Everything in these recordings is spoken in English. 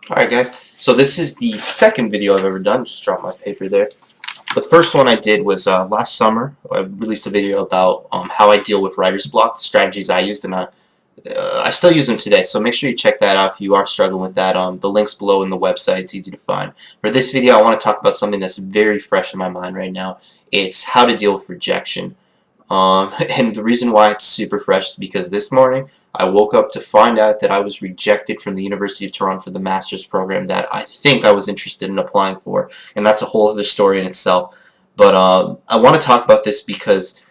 Alright guys, so this is the second video I've ever done. Just dropped my paper there. The first one I did was last summer. I released a video about how I deal with writer's block, the strategies I used, and I still use them today, so make sure you check that out if you are struggling with that. The link's below in the website. It's easy to find. For this video, I want to talk about something that's very fresh in my mind right now. It's how to deal with rejection. And the reason why it's super fresh is because this morning I woke up to find out that I was rejected from the University of Toronto for the master's program that I think I was interested in applying for, and that's a whole other story in itself. But I want to talk about this because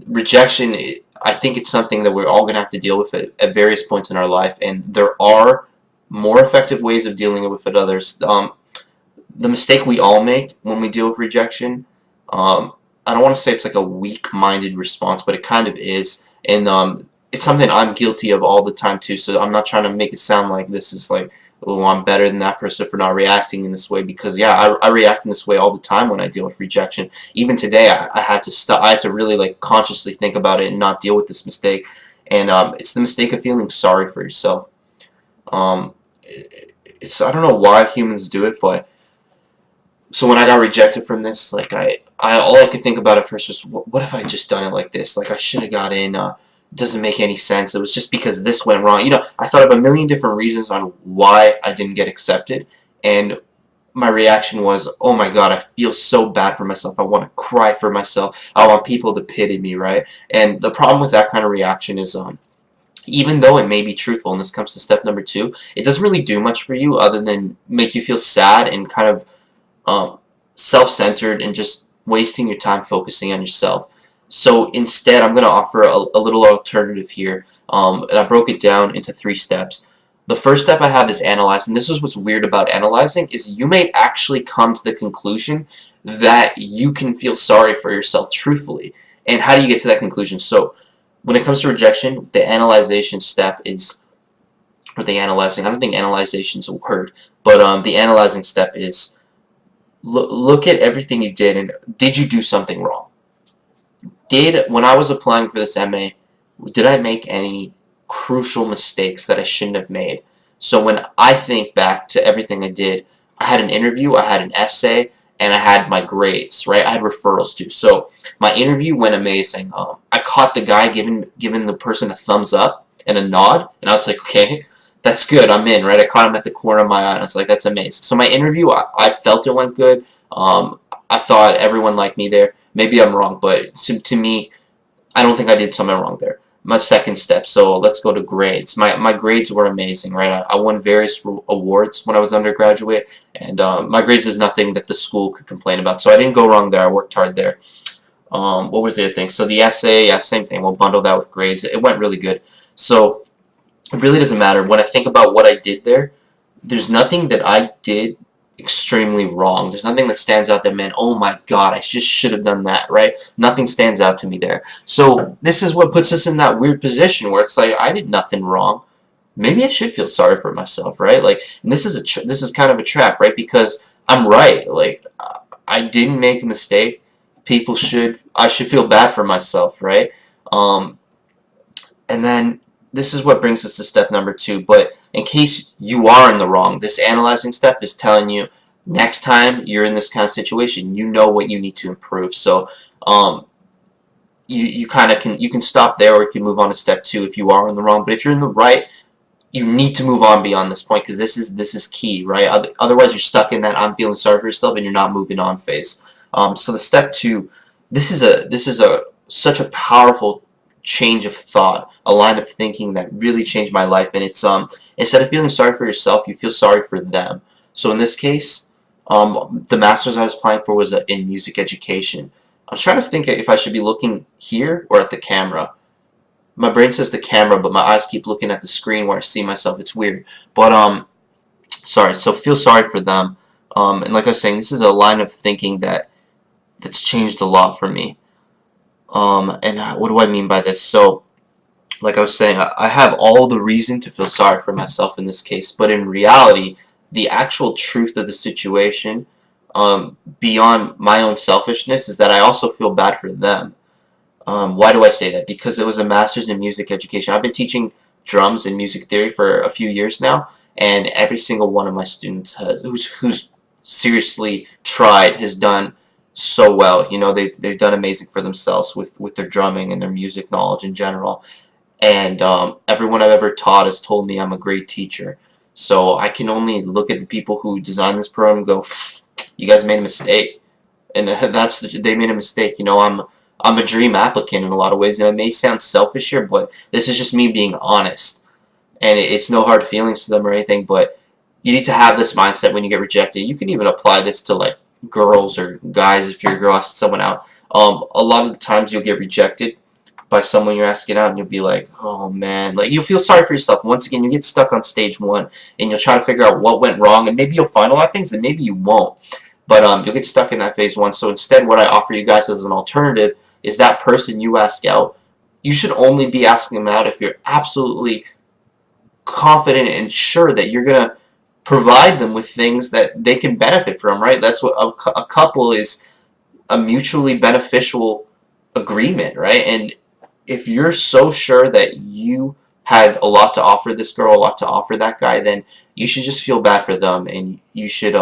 rejection, I think it's something that we're all going to have to deal with at various points in our life, and there are more effective ways of dealing with it others. The mistake we all make when we deal with rejection, I don't want to say it's like a weak-minded response, but it kind of is, and it's something I'm guilty of all the time too, so I'm not trying to make it sound like this is like, oh, I'm better than that person for not reacting in this way, because yeah, I react in this way all the time when I deal with rejection. Even today, I had to stop. I had to really like consciously think about it and not deal with this mistake, and it's the mistake of feeling sorry for yourself. I don't know why humans do it, but so when I got rejected from this, like all I could think about at first was, what if I just done it like this? Like I should have got in. It doesn't make any sense. It was just because this went wrong. You know, I thought of a million different reasons on why I didn't get accepted, and my reaction was, oh my god, I feel so bad for myself. I want to cry for myself. I want people to pity me, right? And the problem with that kind of reaction is, even though it may be truthful, and this comes to step number 2, it doesn't really do much for you other than make you feel sad and kind of self-centered and just wasting your time focusing on yourself. So instead, I'm going to offer a little alternative here, and I broke it down into 3 steps. The first step I have is analyze, and this is what's weird about analyzing, is you may actually come to the conclusion that you can feel sorry for yourself truthfully. And how do you get to that conclusion? So when it comes to rejection, the analyzation step is, or the analyzing, I don't think analyzation is a word, but the analyzing step is, look at everything you did, and did you do something wrong? When I was applying for this MA, did I make any crucial mistakes that I shouldn't have made? So when I think back to everything I did, I had an interview, I had an essay, and I had my grades, right? I had referrals too. So my interview went amazing. I caught the guy giving the person a thumbs up and a nod, and I was like, okay, that's good, I'm in, right? I caught him at the corner of my eye, and I was like, that's amazing. So my interview, I felt it went good. I thought everyone liked me there. Maybe I'm wrong, but to me, I don't think I did something wrong there. My second step, so let's go to grades. My grades were amazing, right? I won various awards when I was undergraduate, and my grades is nothing that the school could complain about. So I didn't go wrong there. I worked hard there. What was the other thing? So the essay, yeah, same thing. We'll bundle that with grades. It went really good. So it really doesn't matter. When I think about what I did there, there's nothing that I did extremely wrong. There's nothing that stands out that, man, oh my god, I just should have done that, right? Nothing stands out to me there. So this is what puts us in that weird position where it's like, I did nothing wrong. Maybe I should feel sorry for myself, right? Like, and this is kind of a trap, right? Because I'm right. Like, I didn't make a mistake. I should feel bad for myself, right? And then this is what brings us to step number 2. But in case you are in the wrong, this analyzing step is telling you next time you're in this kind of situation, you know what you need to improve. So you kind of can stop there, or you can move on to step 2 if you are in the wrong. But if you're in the right, you need to move on beyond this point, because this is key, right? Otherwise, you're stuck in that I'm feeling sorry for yourself and you're not moving on phase. So the step 2, this is such a powerful change of thought, a line of thinking that really changed my life. And it's instead of feeling sorry for yourself, you feel sorry for them. So in this case, the master's I was applying for was in music education. I was trying to think if I should be looking here or at the camera. My brain says the camera, but my eyes keep looking at the screen where I see myself. It's weird. But sorry. So feel sorry for them. And like I was saying, this is a line of thinking that's changed a lot for me. And what do I mean by this? So, like I was saying, I have all the reason to feel sorry for myself in this case, but in reality, the actual truth of the situation, beyond my own selfishness, is that I also feel bad for them. Why do I say that? Because it was a master's in music education. I've been teaching drums and music theory for a few years now, and every single one of my students who's seriously tried has done so well. You know, they've done amazing for themselves with their drumming and their music knowledge in general. And everyone I've ever taught has told me I'm a great teacher. So I can only look at the people who designed this program and go, you guys made a mistake, and they made a mistake. You know, I'm a dream applicant in a lot of ways, and it may sound selfish here, but this is just me being honest, and it's no hard feelings to them or anything. But you need to have this mindset when you get rejected. You can even apply this to like girls or guys if you're a girl asking someone out. A lot of the times you'll get rejected by someone you're asking out, and you'll be like, oh man, like you'll feel sorry for yourself. Once again, you get stuck on stage one, and you'll try to figure out what went wrong, and maybe you'll find a lot of things, and maybe you won't. But you'll get stuck in that phase one. So instead, what I offer you guys as an alternative is that person you ask out, you should only be asking them out if you're absolutely confident and sure that you're gonna provide them with things that they can benefit from. Right? That's what a couple is, a mutually beneficial agreement, right? And if you're so sure that you had a lot to offer this girl, a lot to offer that guy, then you should just feel bad for them, and you should